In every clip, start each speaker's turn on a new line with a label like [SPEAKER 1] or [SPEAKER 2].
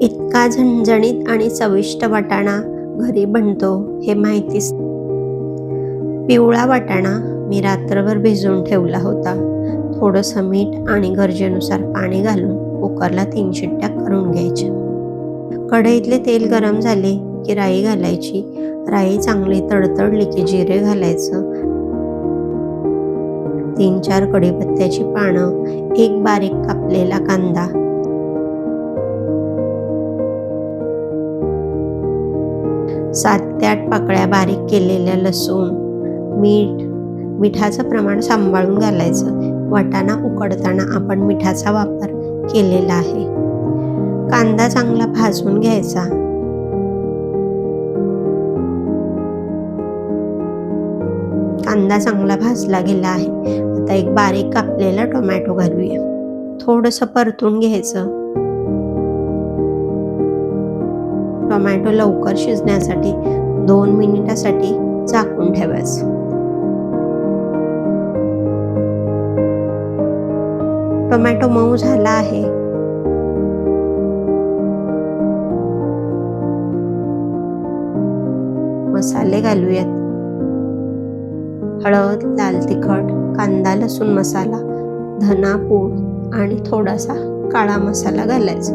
[SPEAKER 1] इतका झणझणीत आणि चविष्ट वाटाणा घरी बनतो हे माहितीच. पिवळा वाटाणा मी रात्रभर भिजवून ठेवला होता. थोडंसं मीठ आणि गरजेनुसार पाणी घालून कुकरला 3 शिट्ट्या करून घ्यायच्या. कढईतले तेल गरम झाले की राई घालायची. राई चांगली तडतडली की जिरे घालायचं. 3-4 कढीपत्त्याची पानं, एक बारीक कापलेला कांदा, 7 ते 8 पाकळ्या बारीक केलेल्या लसूण, मिठाचं प्रमाण सांभाळून घालायचं. वाटाणा उकडताना आपण मिठाचा वापर केलेला आहे. कांदा चांगला भाजून घ्यायचा. कांदा चांगला भाजला गेला आहे. आता एक बारीक कापलेला टोमॅटो घालूया. थोडंसं परतून घ्यायचं. टोमॅटो लवकर शिजण्यासाठी 2 मिनिटासाठी झाकून ठेवायचं. टोमॅटो मऊ झाला आहे. मसाले घालूयात. हळद, लाल तिखट, कांदा लसूण मसाला, धना पूड आणि थोडासा काळा मसाला घालायचा.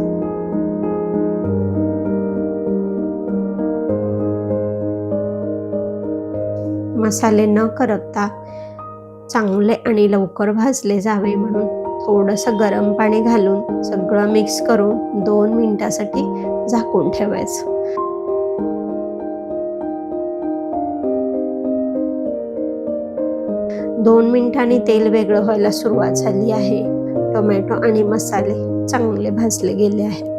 [SPEAKER 1] मसाले न करपता चांगले आणि लवकर भाजले जावे म्हणून थोडंसं गरम पाणी घालून सगळं मिक्स करून 2 मिनिटासाठी झाकून ठेवायचं. दोन मिनिटांनी तेल वेगळं व्हायला सुरुवात झाली आहे. टोमॅटो आणि मसाले चांगले भाजले गेले आहेत.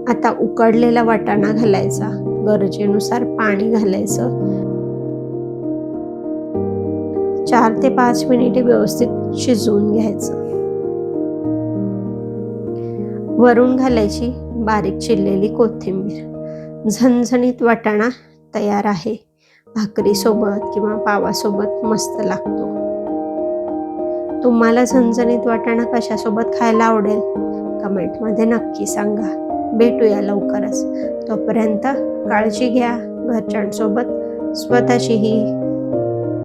[SPEAKER 1] आता उकडलेला वाटाणा घालायचा. गरजेनुसार पाणी घालायचं. 4 ते 5 मिनिटे व्यवस्थित शिजवून घ्यायचं. वरून घालायची बारीक चिरलेली कोथिंबीर. झणझणीत वाटाणा तयार आहे. भाकरीसोबत किंवा पावासोबत मस्त लागतो. तुम्हाला झणझणीत वाटाणा कशासोबत खायला आवडेल कमेंटमध्ये नक्की सांगा. भेटूया लवकरच. तोपर्यंत काळजी घ्या घरच्यांसोबत, स्वतःचीही.